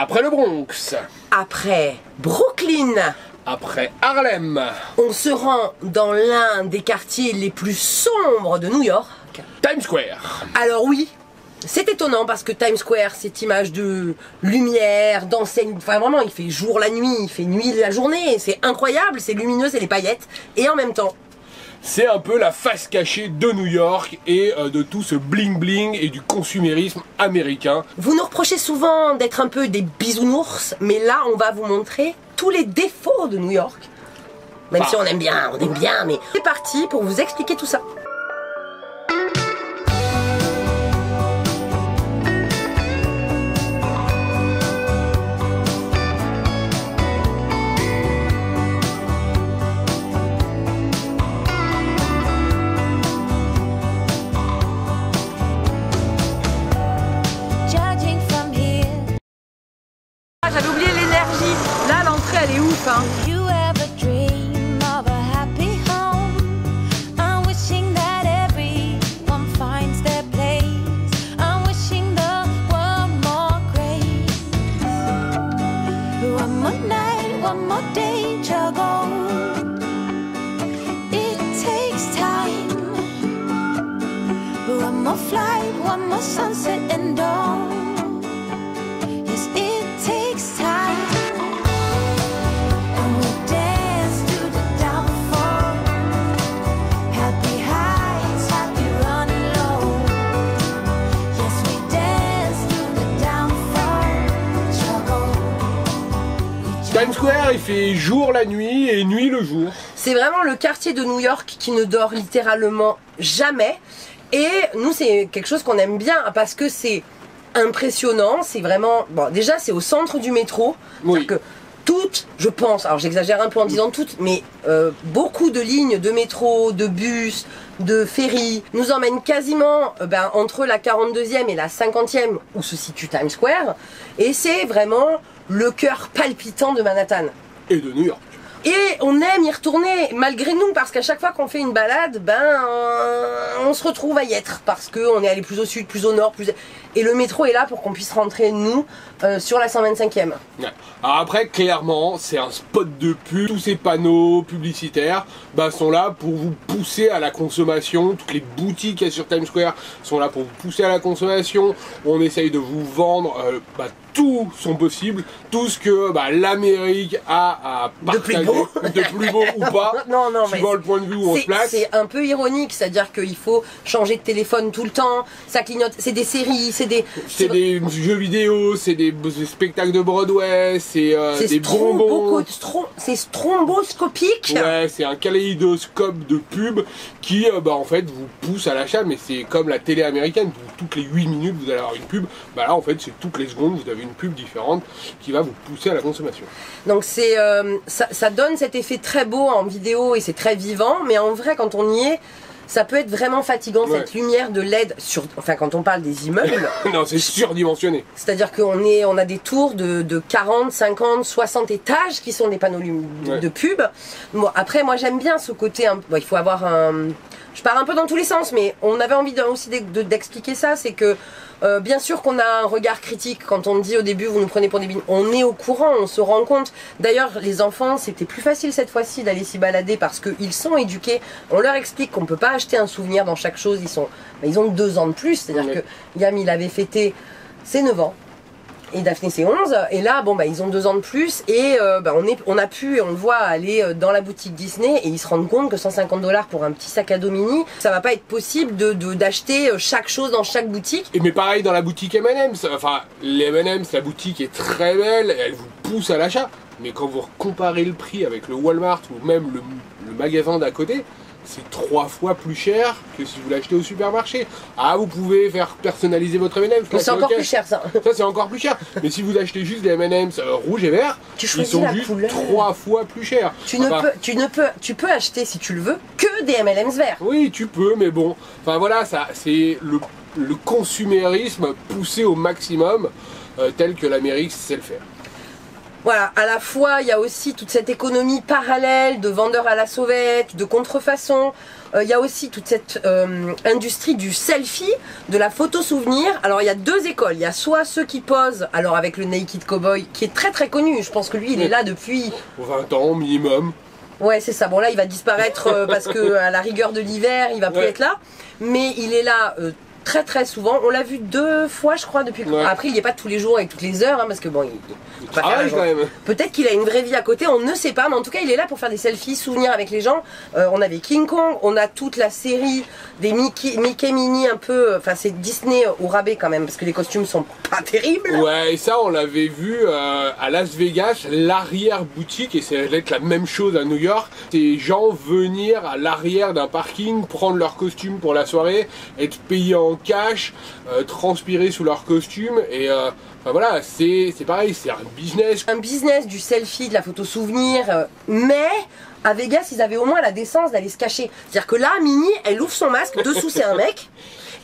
Après le Bronx. Après Brooklyn. Après Harlem. On se rend dans l'un des quartiers les plus sombres de New York. Times Square. Alors oui, c'est étonnant parce que Times Square, cette image de lumière, d'enseigne, enfin vraiment il fait jour la nuit, il fait nuit la journée, c'est incroyable, c'est lumineux, c'est les paillettes, et en même temps, c'est un peu la face cachée de New York et de tout ce bling bling et du consumérisme américain. Vous nous reprochez souvent d'être un peu des bisounours, mais là on va vous montrer tous les défauts de New York. Même si on aime bien, mais c'est parti pour vous expliquer tout ça. J'avais oublié l'énergie. Là, l'entrée, elle est ouf, hein. Times Square, il fait jour la nuit et nuit le jour. C'est vraiment le quartier de New York qui ne dort littéralement jamais. Et nous, c'est quelque chose qu'on aime bien parce que c'est impressionnant. C'est vraiment... Bon, déjà, c'est au centre du métro. Oui. C'est-à-dire que toutes, je pense, alors j'exagère un peu en disant toutes, mais beaucoup de lignes de métro, de bus, de ferry nous emmènent quasiment entre la 42e et la 50e où se situe Times Square. Et c'est vraiment le cœur palpitant de Manhattan. Et de New York. Et on aime y retourner malgré nous parce qu'à chaque fois qu'on fait une balade, on se retrouve à y être parce qu'on est allé plus au sud, plus au nord, plus... Et le métro est là pour qu'on puisse rentrer, nous, sur la 125e. Ouais. Alors après, clairement, c'est un spot de pub. Tous ces panneaux publicitaires sont là pour vous pousser à la consommation. Toutes les boutiques qu'il y a sur Times Square sont là pour vous pousser à la consommation. On essaye de vous vendre tout son possible, tout ce que l'Amérique a à partager, de plus beau ou pas, non, suivant le point de vue où on se place. C'est un peu ironique, c'est-à-dire qu'il faut changer de téléphone tout le temps, ça clignote, c'est des séries, c'est des jeux vidéo, c'est des spectacles de Broadway, c'est des bonbons. C'est stromboscopique. Ouais, c'est un kaléidoscope de pub qui en fait vous pousse à l'achat, mais c'est comme la télé américaine, toutes les 8 minutes vous allez avoir une pub, là en fait c'est toutes les secondes vous avez une pub différente qui va vous pousser à la consommation. Donc c'est ça donne cet effet très beau en vidéo et c'est très vivant, mais en vrai quand on y est, ça peut être vraiment fatigant, cette lumière de LED, quand on parle des immeubles. Non, c'est surdimensionné. C'est-à-dire qu'on a des tours de 40, 50, 60 étages qui sont des panneaux de pub. Bon, après, moi j'aime bien ce côté, il faut avoir un... Je pars un peu dans tous les sens, mais on avait envie aussi d'expliquer ça, c'est que bien sûr qu'on a un regard critique quand on dit au début vous nous prenez pour des bines, on est au courant, on se rend compte. D'ailleurs les enfants c'était plus facile cette fois-ci d'aller s'y balader parce qu'ils sont éduqués, on leur explique qu'on ne peut pas acheter un souvenir dans chaque chose, ils ont 2 ans de plus, c'est-à-dire que Yam il avait fêté ses 9 ans. Et Daphné c'est 11, et là ils ont 2 ans de plus et on a pu, et on le voit, aller dans la boutique Disney et ils se rendent compte que 150 $ pour un petit sac à dos mini, ça va pas être possible d'acheter chaque chose dans chaque boutique. Et mais pareil dans la boutique M&M's, les M&M's, la boutique est très belle, elle vous pousse à l'achat, mais quand vous comparez le prix avec le Walmart ou même le magasin d'à côté, c'est 3 fois plus cher que si vous l'achetez au supermarché. Ah, vous pouvez faire personnaliser votre M&M's. C'est encore plus cher ça. Ça c'est encore plus cher. Mais si vous achetez juste des M&M's rouges et verts, ils sont juste 3 fois plus chers. Tu peux acheter si tu le veux que des M&M's verts. Oui, tu peux, mais bon. Voilà, ça c'est le consumérisme poussé au maximum tel que l'Amérique sait le faire. Voilà, à la fois il y a aussi toute cette économie parallèle de vendeurs à la sauvette, de contrefaçon. Il y a aussi toute cette industrie du selfie, de la photo souvenir. Alors il y a deux écoles, il y a soit ceux qui posent, alors avec le Naked Cowboy, qui est très très connu, je pense que lui il est là depuis 20 ans minimum. Ouais, c'est ça. Bon, là, il va disparaître parce que à la rigueur de l'hiver, il va plus être là. Mais il est là très très souvent. On l'a vu 2 fois, je crois, depuis. Après, il n'y est pas tous les jours et toutes les heures, hein, parce que bon, il travaille quand même. Peut-être qu'il a une vraie vie à côté, on ne sait pas. Mais en tout cas, il est là pour faire des selfies, souvenirs avec les gens. On avait King Kong, on a toute la série des Mickey Mini un peu. Enfin, c'est Disney au rabais quand même, parce que les costumes sont pas terribles. Ouais, et ça, on l'avait vu à Las Vegas, l'arrière boutique, et ça va être la même chose à New York. Ces gens venir à l'arrière d'un parking, prendre leur costume pour la soirée, être payés en cash, transpirer sous leur costume, et enfin voilà, c'est pareil, c'est un business. Un business du selfie, de la photo souvenir, mais à Vegas, ils avaient au moins la décence d'aller se cacher. C'est-à-dire que là, Minnie, elle ouvre son masque, dessous c'est un mec,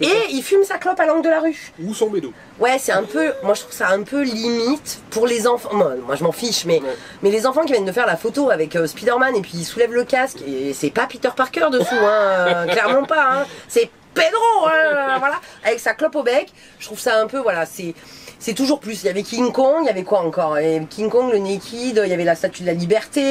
et il fume sa clope à l'angle de la rue. Ou son bédo. Ouais, c'est un peu, moi je trouve ça un peu limite pour les enfants. Moi je m'en fiche, mais les enfants qui viennent de faire la photo avec Spider-Man et puis ils soulèvent le casque, et c'est pas Peter Parker dessous, hein, clairement pas, hein. C'est Pedro, hein, voilà, avec sa clope au bec. Je trouve ça un peu, voilà, c'est toujours plus. Il y avait King Kong, il y avait quoi encore? Il y avait King Kong, le Naked, il y avait la Statue de la Liberté,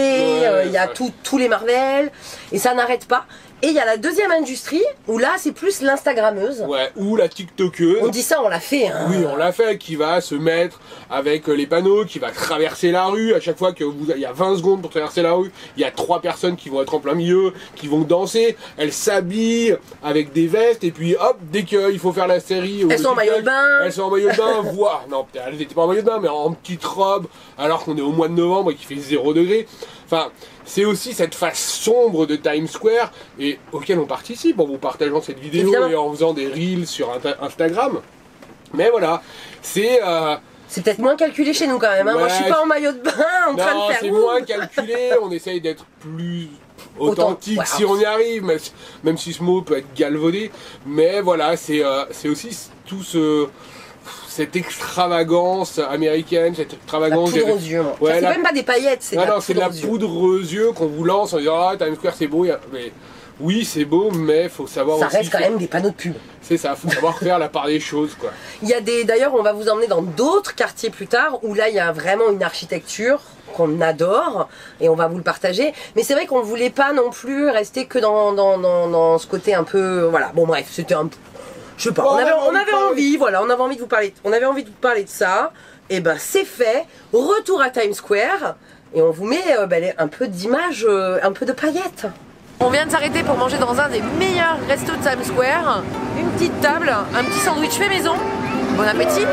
il y a tous les Marvel, et ça n'arrête pas. Et il y a la deuxième industrie, où là c'est plus l'Instagrammeuse. Ouais, ou la TikTokeuse. On dit ça, on l'a fait. Hein. Oui, on l'a fait, qui va se mettre avec les panneaux, qui va traverser la rue. À chaque fois qu'il y a 20 secondes pour traverser la rue, il y a 3 personnes qui vont être en plein milieu, qui vont danser. Elles s'habillent avec des vestes, et puis hop, dès qu'il faut faire la série... Elles sont en maillot de bain. Elles sont en maillot de bain, voire... Non, elles n'étaient pas en maillot de bain, mais en petite robe, alors qu'on est au mois de novembre et qu'il fait 0 degré. Enfin, c'est aussi cette face sombre de Times Square et auquel on participe en vous partageant cette vidéo. Évidemment. Et en faisant des reels sur Instagram. Mais voilà, c'est... C'est peut-être moins calculé chez nous quand même, hein. Moi je suis pas en maillot de bain en train de faire... c'est moins calculé, on essaye d'être plus authentique si on y arrive, même si ce mot peut être galvaudé. Mais voilà, c'est aussi tout cette extravagance américaine, cette extravagance... La poudre aux yeux, moi. C'est même pas des paillettes, c'est c'est de la poudre aux yeux qu'on vous lance en disant « Ah, Times Square c'est beau ». Mais oui, c'est beau, mais faut savoir ça reste quand même des panneaux de pub. C'est ça, faut savoir faire la part des choses, quoi. Il y a d'ailleurs, on va vous emmener dans d'autres quartiers plus tard, où là, il y a vraiment une architecture qu'on adore, et on va vous le partager. Mais c'est vrai qu'on voulait pas non plus rester que dans ce côté un peu... Voilà, bon bref, c'était un peu... Je sais pas, on avait envie, voilà, on avait envie de vous parler de ça, et ben c'est fait, retour à Times Square, et on vous met un peu d'images, un peu de paillettes. On vient de s'arrêter pour manger dans un des meilleurs restos de Times Square, une petite table, un petit sandwich fait maison, bon appétit.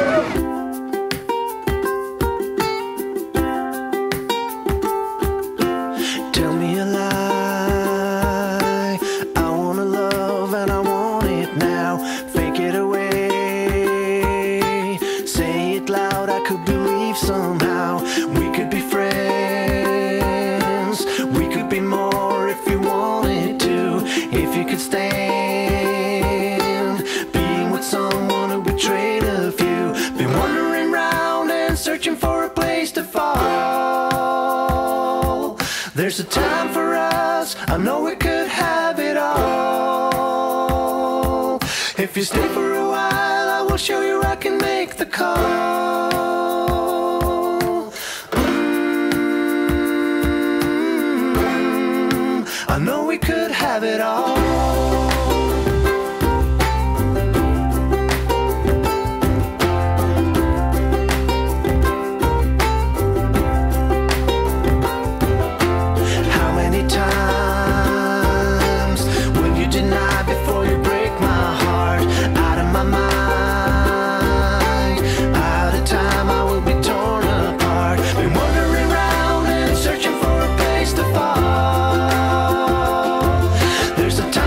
Somehow we could be friends, we could be more if you wanted to, if you could stand being with someone who betrayed a few, been wandering around and searching for a place to fall. There's a time for us, I know we could have it all. If you stay for a while, I will show you I can make the call. I know we could have it all. How many times will you deny before you break my heart? Out of my mind, out of time I will be torn apart. Been wandering around and searching for a place to fall. There's a time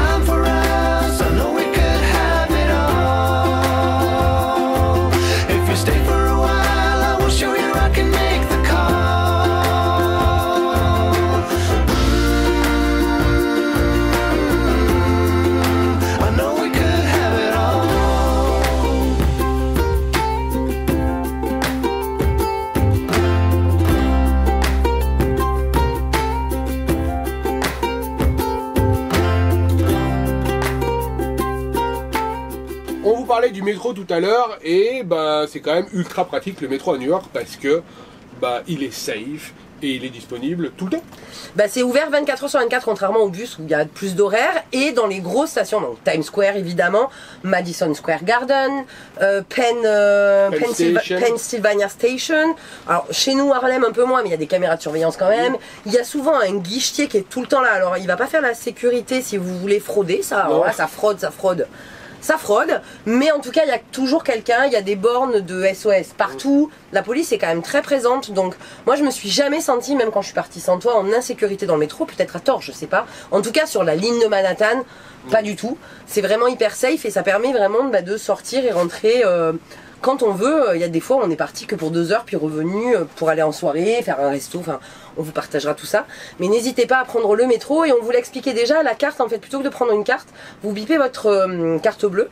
parlais du métro tout à l'heure et bah c'est quand même ultra pratique le métro à New York parce que bah il est safe et il est disponible tout le temps. Bah, c'est ouvert 24 heures sur 24 contrairement au bus où il y a plus d'horaires et dans les grosses stations, donc Times Square évidemment, Madison Square Garden, Pennsylvania Station. Alors chez nous Harlem un peu moins mais il y a des caméras de surveillance quand même. Il y a souvent un guichetier qui est tout le temps là. Alors il va pas faire la sécurité si vous voulez frauder, ça fraude, mais en tout cas il y a toujours quelqu'un, il y a des bornes de SOS partout, la police est quand même très présente, donc moi je me suis jamais sentie, même quand je suis partie sans toi, en insécurité dans le métro, peut-être à tort, je sais pas, en tout cas sur la ligne de Manhattan, pas du tout, c'est vraiment hyper safe et ça permet vraiment de sortir et rentrer quand on veut. Il y a des fois on est parti que pour 2 heures puis revenu pour aller en soirée, faire un resto, enfin on vous partagera tout ça. Mais n'hésitez pas à prendre le métro et on vous l'expliquait déjà, la carte en fait, plutôt que de prendre une carte, vous bipez votre carte bleue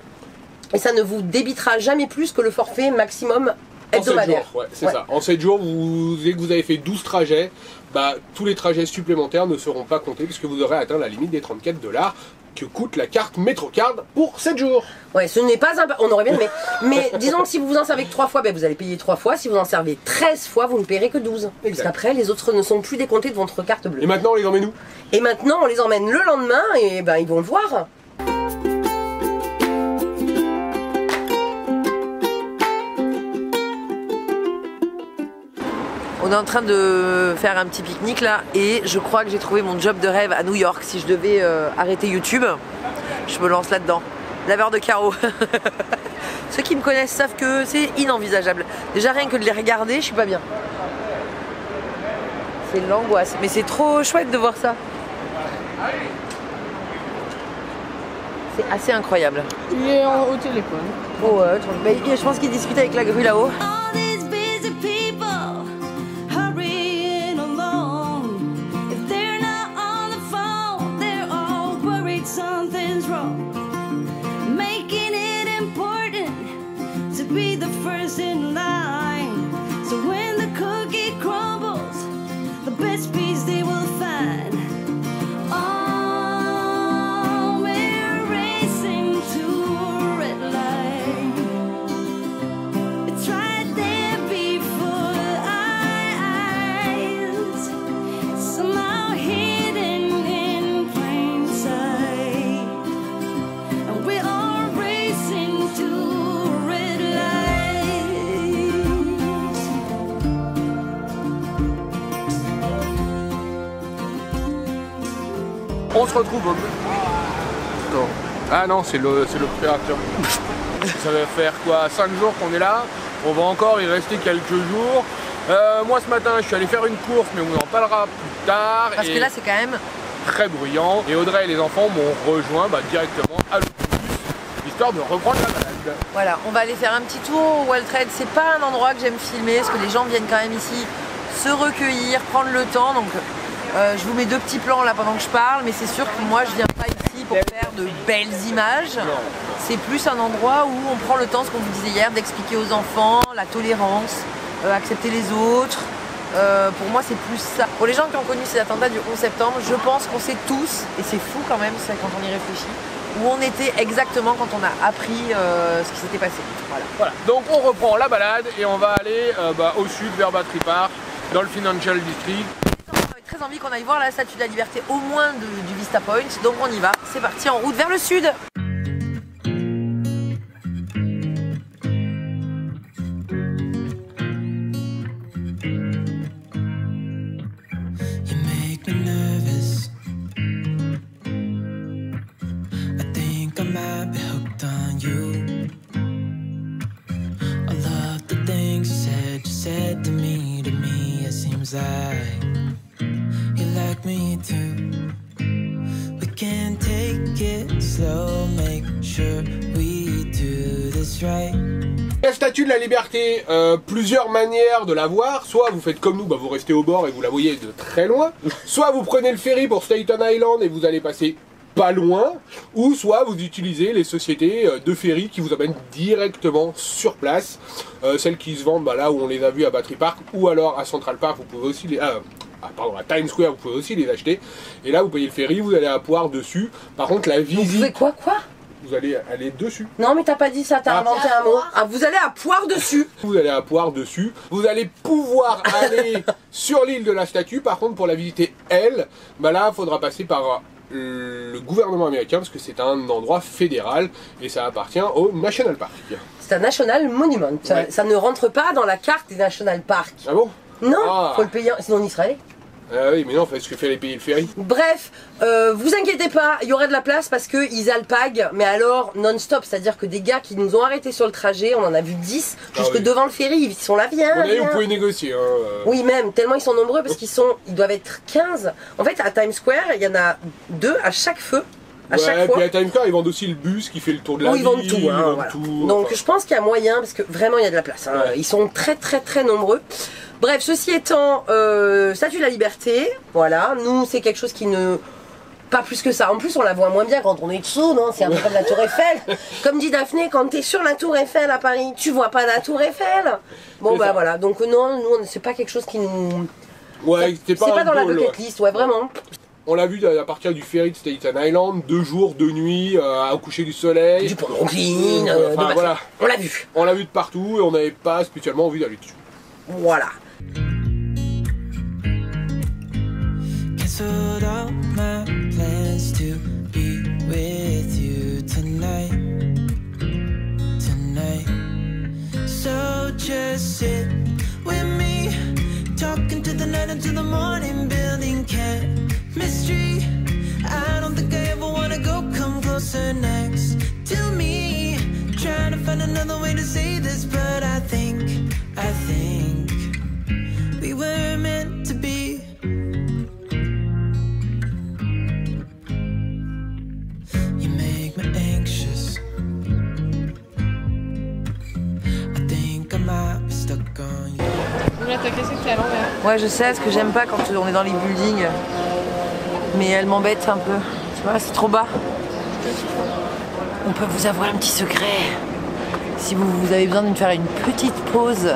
et ça ne vous débitera jamais plus que le forfait maximum hebdomadaire. En 7 jours, ouais, c'est ça. En 7 jours, dès que vous avez fait 12 trajets, bah, tous les trajets supplémentaires ne seront pas comptés puisque vous aurez atteint la limite des 34 $ que coûte la carte MetroCard pour 7 jours. Ouais, ce n'est pas un... On aurait bien, mais disons que si vous vous en servez que 3 fois, ben vous allez payer 3 fois. Si vous en servez 13 fois, vous ne paierez que 12. Parce qu'après, les autres ne sont plus décomptés de votre carte bleue. Et maintenant, on les emmène où? Et maintenant, on les emmène le lendemain et ben ils vont le voir. On est en train de faire un petit pique-nique là et je crois que j'ai trouvé mon job de rêve à New York. Si je devais arrêter YouTube, je me lance là-dedans. Laveur de carreaux. Ceux qui me connaissent savent que c'est inenvisageable. Déjà rien que de les regarder, je suis pas bien. C'est l'angoisse. Mais c'est trop chouette de voir ça. C'est assez incroyable. Il est au téléphone. Oh, je pense qu'il discute avec la grue là-haut. Something's wrong, making it important to be the first in line. So when the cookie crumbles, the best piece they will find. Oh, we're racing to a red line. It's right there before our eyes, somehow hidden in plain sight. On se retrouve au... Non. Ah non, c'est le créateur. Ça va faire quoi, 5 jours qu'on est là. On va encore y rester quelques jours. Moi ce matin je suis allé faire une course mais on en parlera plus tard. Parce que là c'est quand même très bruyant. Et Audrey et les enfants m'ont rejoint directement à l'autobus, histoire de reprendre la balade. Voilà, on va aller faire un petit tour au World Trade. C'est pas un endroit que j'aime filmer parce que les gens viennent quand même ici se recueillir, prendre le temps. Donc je vous mets 2 petits plans là pendant que je parle, mais c'est sûr que moi je viens pas ici pour faire de belles images. C'est plus un endroit où on prend le temps, ce qu'on vous disait hier, d'expliquer aux enfants la tolérance, accepter les autres. Pour moi c'est plus ça. Pour les gens qui ont connu ces attentats du 11 septembre, je pense qu'on sait tous, et c'est fou quand même ça, quand on y réfléchit, où on était exactement quand on a appris ce qui s'était passé. Voilà. Donc on reprend la balade et on va aller au sud vers Battery Park, dans le Financial District. Très envie qu'on aille voir la Statue de la Liberté au moins du Vista Point, donc on y va, c'est parti en route vers le sud. La Statue de la Liberté, plusieurs manières de la voir. Soit vous faites comme nous, vous restez au bord et vous la voyez de très loin. Soit vous prenez le ferry pour Staten Island et vous allez passer pas loin. Ou soit vous utilisez les sociétés de ferry qui vous amènent directement sur place. Celles qui se vendent là où on les a vues à Battery Park ou alors à Central Park, vous pouvez aussi les... à Times Square, vous pouvez aussi les acheter. Et là, vous payez le ferry, vous allez à poire dessus. Par contre, la visite... Vous pouvez quoi Vous allez aller dessus. Non mais t'as pas dit ça, t'as inventé un mot. Ah, vous allez à Poire dessus. Vous allez à Poire dessus. Vous allez pouvoir aller sur l'île de la statue. Par contre, pour la visiter, elle, bah là, il faudra passer par le gouvernement américain parce que c'est un endroit fédéral et ça appartient au National Park. C'est un National Monument. Ouais. Ça ne rentre pas dans la carte des National Parks. Ah bon? Non, faut le payer, sinon on y serait allé. Ah oui, mais non, parce que fallait payer le ferry. Bref, vous inquiétez pas, il y aura de la place parce qu'ils alpaguent, mais alors non-stop, c'est-à-dire que des gars qui nous ont arrêtés sur le trajet, on en a vu 10, jusque oui. devant le ferry, ils sont là, viens, Vous pouvez négocier. Hein, Oui, même, tellement ils sont nombreux parce ils doivent être 15. En fait, à Times Square, il y en a 2 à chaque feu. À chaque ouais, fois. puis à Times Square, ils vendent aussi le bus qui fait le tour de la ville. Ils vendent tout, ils vendent voilà. tout, Donc enfin. je pense qu'il y a moyen, parce que vraiment il y a de la place. Hein. Ouais. Ils sont très très très nombreux. Bref, ceci étant, Statue de la Liberté, voilà, nous c'est quelque chose qui ne... Pas plus que ça. En plus, on la voit moins bien quand on est dessous, non? C'est un peu comme la Tour Eiffel. Comme dit Daphné, quand t'es sur la Tour Eiffel à Paris, tu vois pas la Tour Eiffel. Bon, bah voilà. Donc, non, nous, c'est pas quelque chose qui nous. Ouais, c'est pas dans la bucket list, ouais, vraiment. On l'a vu à partir du ferry de Staten Island, 2 jours, 2 nuits, au coucher du soleil. Du pont Brooklyn, enfin, voilà. On l'a vu. On l'a vu de partout et on n'avait pas spécialement envie d'aller dessus. Voilà. Cancelled all my plans to be with you tonight. So just sit with me, talking to the night until the morning, building chemistry. I don't think I ever wanna go come closer next to me. Trying to find another way to say this, but I think we were meant to be. You make me anxious. I think I might be stuck on you. Là, t'as cassé que t'es à l'envers. Ouais, je sais, ce que j'aime pas quand on est dans les buildings. Mais elle m'embête un peu. Tu vois, c'est trop bas. On peut vous avouer un petit secret. Si vous avez besoin de faire une petite pause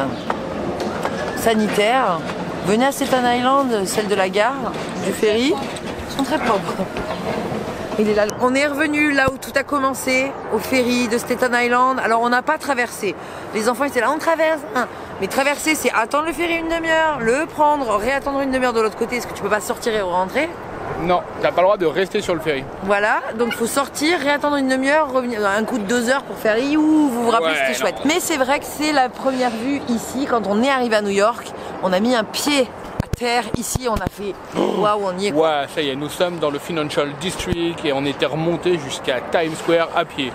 sanitaire, venez à Staten Island, celle de la gare, du ferry. Ils sont très propres. Il est là. On est revenu là où tout a commencé, au ferry de Staten Island. Alors on n'a pas traversé. Les enfants étaient là, on traverse. Mais traverser, c'est attendre le ferry une demi-heure, le prendre, réattendre une demi-heure de l'autre côté, parce que tu peux pas sortir et rentrer. Non, t'as pas le droit de rester sur le ferry. Voilà, donc il faut sortir, réattendre une demi-heure, revenir un coup de 2 heures pour faire vous vous rappelez, c'était chouette. Mais c'est vrai que c'est la première vue ici, quand on est arrivé à New York, on a mis un pied à terre ici, on a fait waouh, on y est quoi. Ouais, ça y est, nous sommes dans le Financial District et on était remonté jusqu'à Times Square à pied.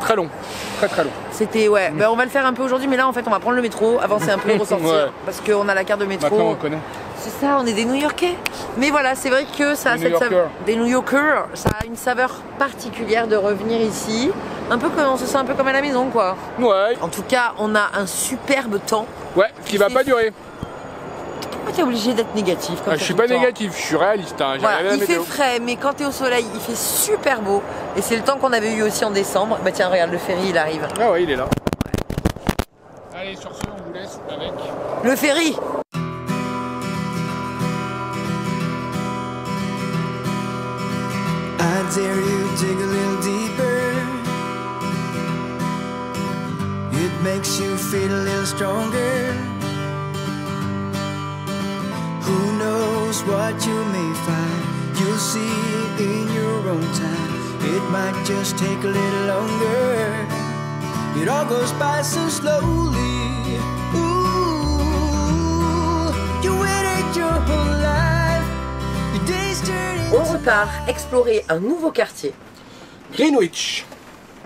Très long, très très long. C'était ouais, ben, on va le faire un peu aujourd'hui, mais là en fait on va prendre le métro, avancer un peu, ressortir, Ouais. parce qu'on a la carte de métro. Maintenant on connaît. C'est ça, on est des New-Yorkais. Mais voilà, c'est vrai que ça a cette saveur. Des New-Yorkers, ça a une saveur particulière de revenir ici. Un peu comme on se sent un peu comme à la maison, quoi. Ouais. En tout cas, on a un superbe temps. Ouais, qui va pas durer. Pourquoi t'es obligé d'être négatif comme ça Je suis tout pas le temps négatif, je suis réaliste. Hein. J'ai Voilà, regardé la il fait météo. frais, mais quand t'es au soleil, il fait super beau. Et c'est le temps qu'on avait eu aussi en décembre. Bah tiens, regarde, le ferry, il arrive. Ah ouais, il est là. Allez, sur ce, on vous laisse avec... Le ferry. I dare you dig a little deeper. It makes you feel a little stronger. Who knows what you may find? You'll see in your own time. It might just take a little longer. It all goes by so slowly. Ooh, you waited your whole life. Your days turn into... On repart explorer un nouveau quartier. Greenwich,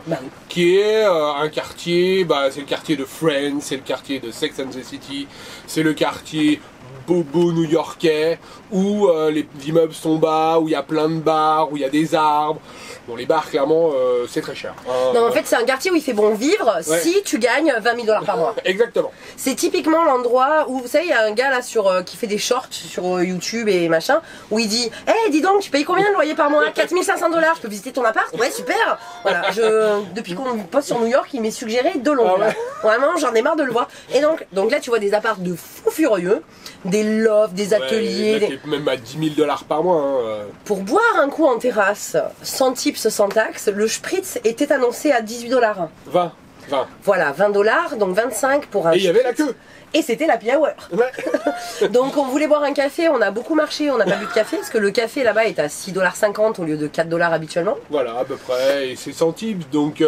Bah oui. qui est un quartier, c'est le quartier de Friends, c'est le quartier de Sex and the City, c'est le quartier bobo new-yorkais, où les immeubles sont bas, où il y a plein de bars, où il y a des arbres. Bon, les bars, clairement, c'est très cher. Non, en fait, c'est un quartier où il fait bon vivre Ouais. si tu gagnes 20 000 $ par mois. Exactement. C'est typiquement l'endroit où, vous savez, il y a un gars là qui fait des shorts sur YouTube et machin, où il dit hey, dis donc, tu payes combien de loyer par mois? 4 500 $, je peux visiter ton appart? Ouais, super. Voilà, depuis qu'on poste sur New York, il m'est suggéré de long. Ah ouais. Vraiment, j'en ai marre de le voir. Et donc là, tu vois des apparts de fous furieux. des lofts, des ateliers. Ouais, même à 10 000 $ par mois. Hein. Pour boire un coup en terrasse, sans tips, sans taxes, le spritz était annoncé à 18 $. 20. Voilà, 20 $, donc 25 pour un Et il y avait la spritz. queue. Et c'était la happy hour. Ouais. Donc on voulait boire un café, on a beaucoup marché, on n'a pas bu de café, parce que le café là-bas est à 6,50 $ au lieu de 4 $ habituellement. Voilà, à peu près, et c'est 100 tips, donc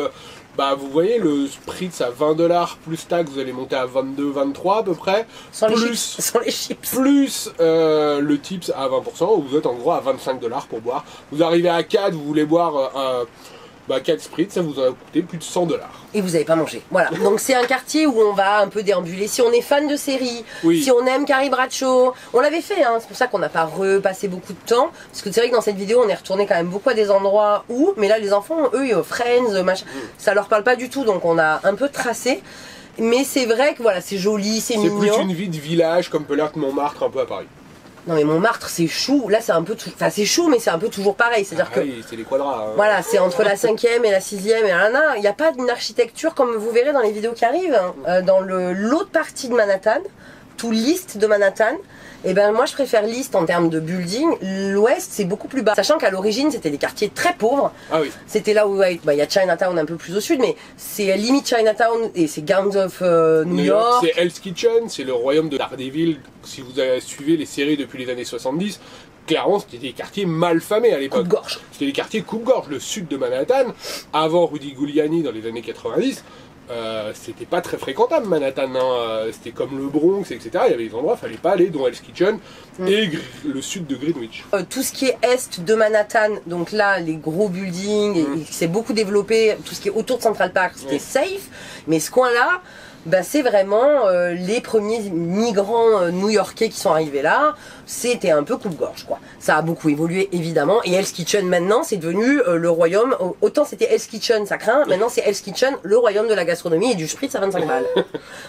bah vous voyez le spritz à 20 $ plus taxe, vous allez monter à 22, 23 à peu près, Sans les plus, chips. Sans les chips. plus le tips à 20%, vous êtes en gros à 25 $ pour boire. Vous arrivez à 4, vous voulez boire 4 spritz, ça vous a coûté plus de 100 $. Et vous n'avez pas mangé. Voilà. Donc c'est un quartier où on va un peu déambuler. Si on est fan de séries, Oui. si on aime Carrie Bradshaw, on l'avait fait, hein. C'est pour ça qu'on n'a pas repassé beaucoup de temps. Parce que c'est vrai que dans cette vidéo, on est retourné quand même beaucoup à des endroits où, mais là les enfants, eux, Friends, machin, ça leur parle pas du tout. Donc on a un peu tracé. Mais c'est vrai que voilà, c'est joli, c'est C'est mignon. plus une vie de village comme peut l'être Montmartre un peu à Paris. Non mais Montmartre c'est chou, là c'est un peu tout... Enfin c'est chou mais c'est un peu toujours pareil, c'est-à-dire que... Oui, c'est les quadras. Hein. Voilà, c'est entre la 5e et la 6e et il n'y a pas d'une architecture comme vous verrez dans les vidéos qui arrivent, hein. Dans l'autre partie de Manhattan, tout l'East de Manhattan, et ben moi je préfère l'East en termes de building, l'Ouest c'est beaucoup plus bas. Sachant qu'à l'origine c'était des quartiers très pauvres, Ah oui. c'était là où il y a Chinatown un peu plus au sud, mais c'est limite Chinatown et c'est Gangs of New York. C'est Hell's Kitchen, c'est le royaume de Daredevil. Si vous avez suivi les séries depuis les années 70, clairement c'était des quartiers mal famés à l'époque. Coupe-gorge. C'était des quartiers coupe-gorge. Le sud de Manhattan, avant Rudy Giuliani dans les années 90, c'était pas très fréquentable Manhattan. Hein. C'était comme le Bronx, etc. Il y avait des endroits, fallait pas aller, dont Hell's Kitchen et le sud de Greenwich. Tout ce qui est est de Manhattan, donc là les gros buildings, et c'est beaucoup développé, tout ce qui est autour de Central Park, c'était safe, mais ce coin-là, bah, c'est vraiment les premiers migrants new-yorkais qui sont arrivés là, c'était un peu coupe-gorge quoi. Ça a beaucoup évolué évidemment, et Hell's Kitchen maintenant c'est devenu le royaume, autant c'était Hell's Kitchen ça craint, maintenant c'est Hell's Kitchen, le royaume de la gastronomie et du spritz à 25 balles.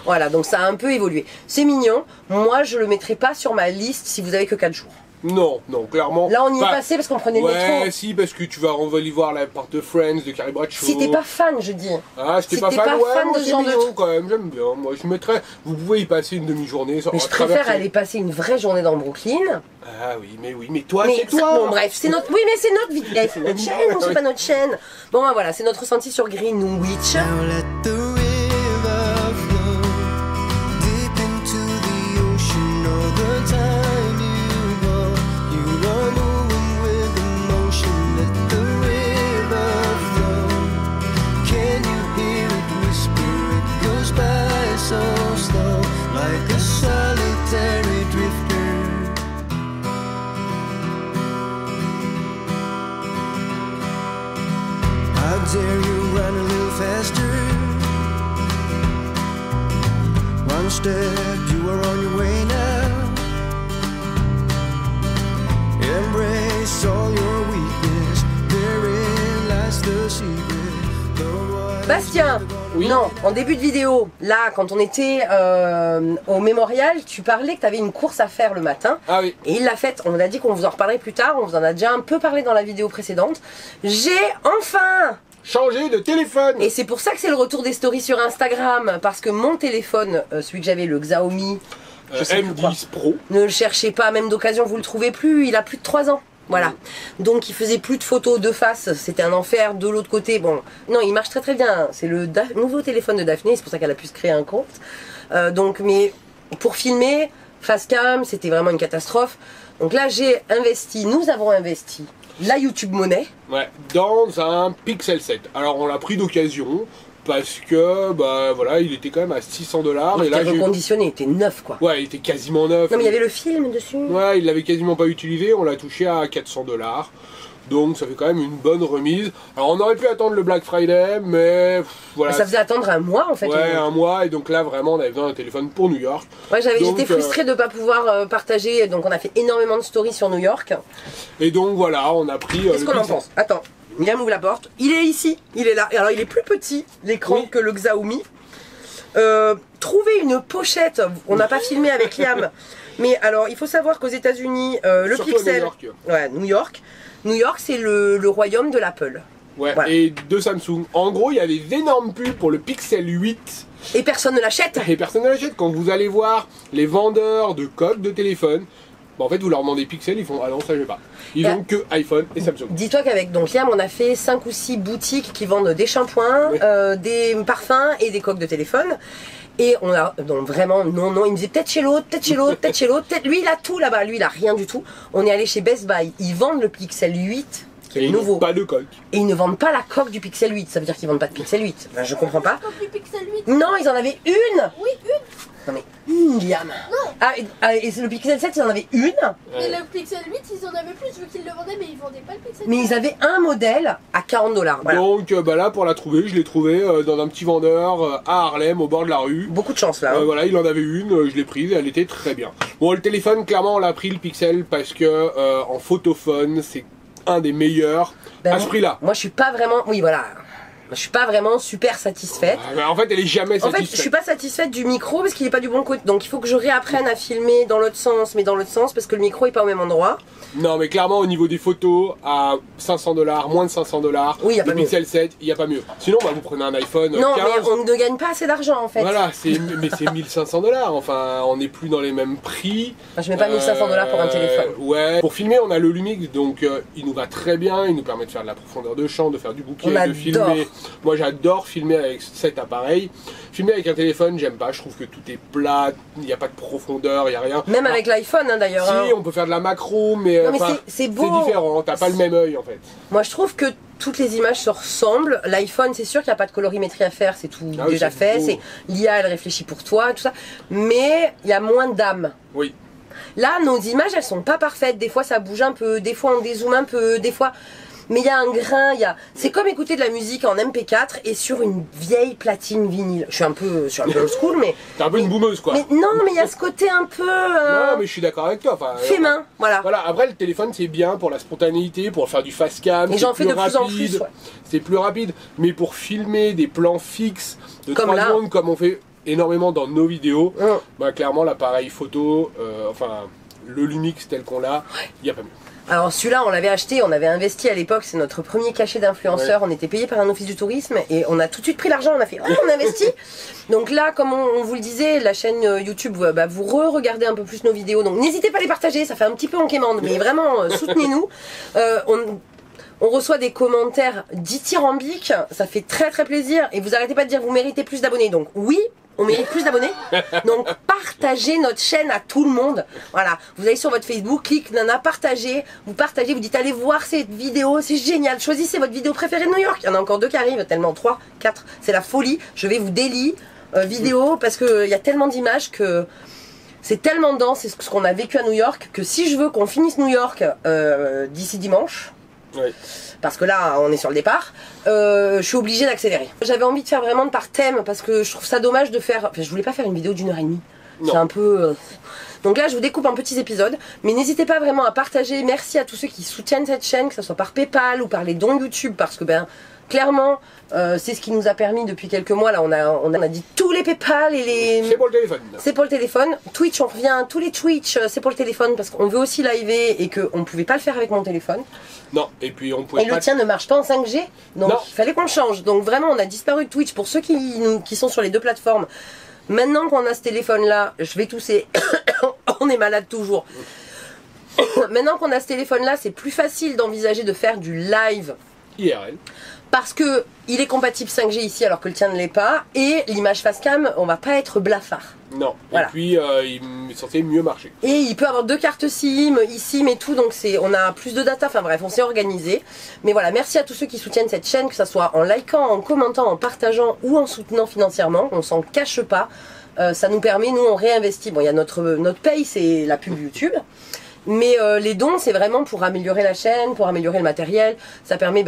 Voilà, donc ça a un peu évolué. C'est mignon, moi je le mettrai pas sur ma liste si vous avez que 4 jours. Non, clairement. Là on y est passé parce qu'on prenait le métro. Ouais, si, parce que tu vas aller voir la part de Friends, de Carrie Bradshaw. Si t'es pas fan, je dis. Ah, j'étais pas si t'es fan, pas ouais, fan moi, de ce c'est genre de mignon truc. quand même, j'aime bien. Moi, je mettrais, vous pouvez y passer une demi-journée. Mais je préfère aller passer une vraie journée dans Brooklyn. Ah oui, mais toi, Mais c'est toi. bon, bref, c'est notre. Oui, mais c'est notre vidéo. C'est notre chaîne, c'est pas notre chaîne. Bon, ben voilà, c'est notre ressenti sur Greenwich. Now let the river flow deep into the ocean all the time you go. You are moving with emotion. Let the river flow. Can you hear it whisper? It goes by so slow, like a solitary drifter. How dare you run a little faster? One step, you are on your way now. Embrace all your weakness. Therein lies the secret. The Bastien, Oui. non, en début de vidéo, là, quand on était au mémorial, tu parlais que tu avais une course à faire le matin. Ah oui. Et il l'a faite. On a dit qu'on vous en reparlerait plus tard. On vous en a déjà un peu parlé dans la vidéo précédente. J'ai enfin. Changer de téléphone. Et c'est pour ça que c'est le retour des stories sur Instagram. Parce que mon téléphone, celui que j'avais, le Xiaomi, je sais plus quoi. M10 Pro. Ne le cherchez pas, même d'occasion, vous le trouvez plus. Il a plus de 3 ans. Voilà. Donc il faisait plus de photos de face. C'était un enfer. De l'autre côté, bon. Non, il marche très très bien. C'est le nouveau téléphone de Daphné. C'est pour ça qu'elle a pu se créer un compte. Donc, mais pour filmer, face cam, c'était vraiment une catastrophe. Donc là, nous avons investi la YouTube monnaie. Ouais, dans un Pixel 7. Alors on l'a pris d'occasion parce que bah voilà, il était quand même à 600 $. Il Et là était reconditionné, il était neuf quoi. ouais, il était quasiment neuf. Non mais il y avait le film dessus. Ouais, il l'avait quasiment pas utilisé, on l'a touché à 400 $. Donc ça fait quand même une bonne remise. Alors on aurait pu attendre le Black Friday, mais voilà. Ça faisait attendre un mois en fait. Ouais, un mois, et donc là vraiment on avait besoin d'un téléphone pour New York. Ouais, Donc, j'étais frustrée de ne pas pouvoir partager, donc on a fait énormément de stories sur New York. Et donc voilà, on a pris. Qu'est-ce qu'on en pense? Attends, Myriam ouvre la porte. Il est ici, il est là. Et alors il est plus petit, l'écran, Oui. que le Xiaomi. Trouver une pochette, on n'a pas filmé avec Liam, mais alors il faut savoir qu'aux États-Unis, le Surtout à Pixel. New York. Ouais, New York. New York, c'est le royaume de l'Apple. Ouais, Voilà. et de Samsung. En gros, il y a des énormes pubs pour le Pixel 8 Et personne ne l'achète. et personne ne l'achète. Quand vous allez voir les vendeurs de coques de téléphone, bah, en fait, vous leur demandez Pixel, ils font ah non, ça je vais pas. Ils Et ont que iPhone et Samsung. Dis-toi qu'avec donc Liam, on a fait 5 ou 6 boutiques qui vendent des shampoings, Oui. des parfums et des coques de téléphone. Et on a donc vraiment non, il me disait peut-être chez l'autre, peut-être chez l'autre, peut-être chez l'autre, peut-être lui il a tout là-bas, lui il a rien du tout. On est allé chez Best Buy, ils vendent le Pixel 8 qui Et est ils n'ont nouveau. pas de coque. Et ils ne vendent pas la coque du Pixel 8, ça veut dire qu'ils vendent pas de Pixel 8. Ben, je comprends pas. Comme du Pixel 8. Non, ils en avaient une. Oui, une. Non mais une Liam. Et c'est le Pixel 7, ils en avaient une. Et le Pixel 8, ils en avaient plus vu qu'ils le vendaient, mais ils vendaient pas le Pixel 8. Mais ils avaient un modèle à 40 $. Voilà. Donc bah là, pour la trouver, je l'ai trouvé dans un petit vendeur à Harlem, au bord de la rue. Beaucoup de chance là. Hein. Voilà, il en avait une, je l'ai prise et elle était très bien. Bon, le téléphone, clairement, on l'a pris le Pixel parce que en photophone, c'est un des meilleurs Ben, à ce prix-là. Moi je suis pas vraiment. Oui voilà. Je suis pas vraiment super satisfaite. En fait, elle est jamais En fait, satisfaite. je suis pas satisfaite du micro parce qu'il est pas du bon côté. Donc il faut que je réapprenne à filmer dans l'autre sens, mais dans l'autre sens parce que le micro est pas au même endroit. Non, mais clairement, au niveau des photos, à 500 $, moins de 500 $, Oui, y a le pas mieux. Pixel 7, il n'y a pas mieux. Sinon, bah, vous prenez un iPhone Non, 15. mais on ne gagne pas assez d'argent en fait. Voilà, mais c'est 1500 $. Enfin, on n'est plus dans les mêmes prix. Enfin, je mets pas 1500 $ pour un téléphone. Ouais. Pour filmer, on a le Lumix, donc il nous va très bien. Il nous permet de faire de la profondeur de champ, de faire du bouquet, On de adore. filmer. Moi, j'adore filmer avec cet appareil. Filmer avec un téléphone, j'aime pas. Je trouve que tout est plat, il n'y a pas de profondeur, il n'y a rien. Même avec l'iPhone hein, d'ailleurs. hein. Si, on peut faire de la macro, mais, Non, mais enfin, c'est beau. c'est différent. T'as pas le même œil en fait. Moi je trouve que toutes les images se ressemblent. L'iPhone, c'est sûr qu'il n'y a pas de colorimétrie à faire, c'est tout Ah oui, déjà c'est fait. beau. C'est l'IA, elle réfléchit pour toi, tout ça. Mais il y a moins d'âme. Oui. Là, nos images, elles sont pas parfaites. Des fois, ça bouge un peu, des fois, on dézoome un peu, des fois. Mais il y a un grain, c'est comme écouter de la musique en MP4 et sur une vieille platine vinyle. Je suis un peu old school, mais. T'es un peu une boumeuse quoi. Mais non, mais il y a ce côté un peu. Non, mais je suis d'accord avec toi. Enfin, fait main, voilà. Voilà, après le téléphone c'est bien pour la spontanéité, pour faire du fast cam, Et c'est j'en fais de plus en rapide, plus, ouais. c'est plus rapide, mais pour filmer des plans fixes de Comme 3 là. secondes comme on fait énormément dans nos vidéos, Hum. bah clairement l'appareil photo, enfin le Lumix tel qu'on l'a, il n'y a pas mieux. Alors celui-là, on l'avait acheté, on avait investi à l'époque, c'est notre premier cachet d'influenceur, on était payé par un office du tourisme et on a tout de suite pris l'argent, on a fait on investit. Donc là, comme on vous le disait, la chaîne YouTube, bah, vous re-regardez un peu plus nos vidéos, donc n'hésitez pas à les partager, ça fait un petit peu en quémande, mais vraiment soutenez-nous. On reçoit des commentaires dithyrambiques, ça fait très très plaisir et vous arrêtez pas de dire vous méritez plus d'abonnés, donc oui. On mérite plus d'abonnés, donc partagez notre chaîne à tout le monde. Voilà, vous allez sur votre Facebook, clique, nana, partagez, vous dites allez voir cette vidéo, c'est génial. Choisissez votre vidéo préférée de New York. Il y en a encore 2 qui arrivent, tellement 3, 4, c'est la folie. Je vais vous délier vidéo parce qu'il y a tellement d'images que c'est tellement dense, c'est ce qu'on a vécu à New York que si je veux qu'on finisse New York d'ici dimanche. Oui. Parce que là, on est sur le départ. Je suis obligée d'accélérer. J'avais envie de faire vraiment par thème parce que je trouve ça dommage de faire. Enfin, je voulais pas faire une vidéo d'1h30. C'est un peu. Donc là, je vous découpe en petits épisodes. Mais n'hésitez pas vraiment à partager. Merci à tous ceux qui soutiennent cette chaîne, que ce soit par PayPal ou par les dons YouTube, parce que clairement, c'est ce qui nous a permis depuis quelques mois. Là, on a dit tous les PayPal et les. C'est pour le téléphone. C'est pour le téléphone. Twitch, on revient. Tous les Twitch, c'est pour le téléphone parce qu'on veut aussi liver et qu'on ne pouvait pas le faire avec mon téléphone. Non, et puis on pouvait Et pas. le tien ne marche pas en 5G, donc Non. il fallait qu'on change. Donc vraiment, on a disparu de Twitch. Pour ceux qui sont sur les 2 plateformes, maintenant qu'on a ce téléphone-là, je vais tousser. On est malade toujours. Maintenant qu'on a ce téléphone-là, c'est plus facile d'envisager de faire du live. IRL. Parce que il est compatible 5G ici alors que le tien ne l'est pas. Et l'image facecam, on va pas être blafard. Non. Voilà. Et puis il est censé mieux marcher. Et il peut avoir 2 cartes SIM, eSIM et tout, donc on a plus de data, enfin bref, on s'est organisé. Mais voilà, merci à tous ceux qui soutiennent cette chaîne, que ce soit en likant, en commentant, en partageant ou en soutenant financièrement, on s'en cache pas. Ça nous permet, nous on réinvestit, bon il y a notre paye, c'est la pub YouTube. Mais les dons, c'est vraiment pour améliorer la chaîne, pour améliorer le matériel. Ça permet,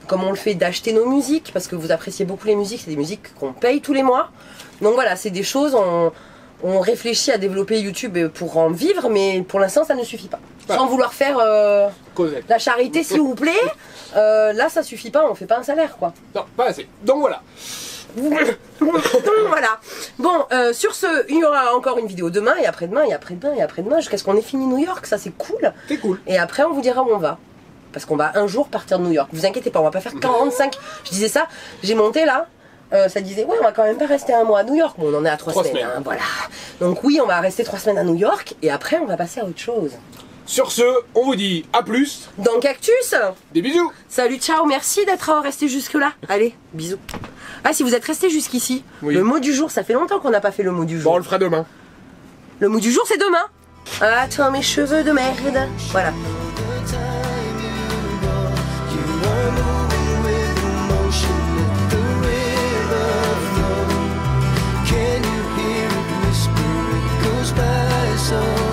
comme on le fait, d'acheter nos musiques, parce que vous appréciez beaucoup les musiques, c'est des musiques qu'on paye tous les mois. Donc voilà, c'est des choses, on réfléchit à développer YouTube pour en vivre, mais pour l'instant ça ne suffit pas. Ouais. Sans vouloir faire Cosette. la charité s'il vous plaît, là ça suffit pas, on fait pas un salaire quoi. Non, pas assez. Donc voilà. Voilà. Bon, sur ce, il y aura encore une vidéo demain, et après-demain, et après-demain, et après-demain, jusqu'à ce qu'on ait fini New York, ça c'est cool. C'est cool. Et après on vous dira où on va. parce qu'on va un jour partir de New York. Vous inquiétez pas, on va pas faire 45. Je disais ça, j'ai monté là. Ça disait, ouais, on va quand même pas rester un mois à New York. Bon, on en est à 3 semaines. Hein, voilà. Donc, oui, on va rester 3 semaines à New York et après, on va passer à autre chose. Sur ce, on vous dit à plus. Dans Cactus. Des bisous. Salut, ciao, merci d'être resté jusque-là. Allez, bisous. Ah, si vous êtes resté jusqu'ici, le mot du jour, ça fait longtemps qu'on n'a pas fait le mot du jour. Bon, on le fera demain. Le mot du jour, c'est demain. Attends, mes cheveux de merde. Voilà. So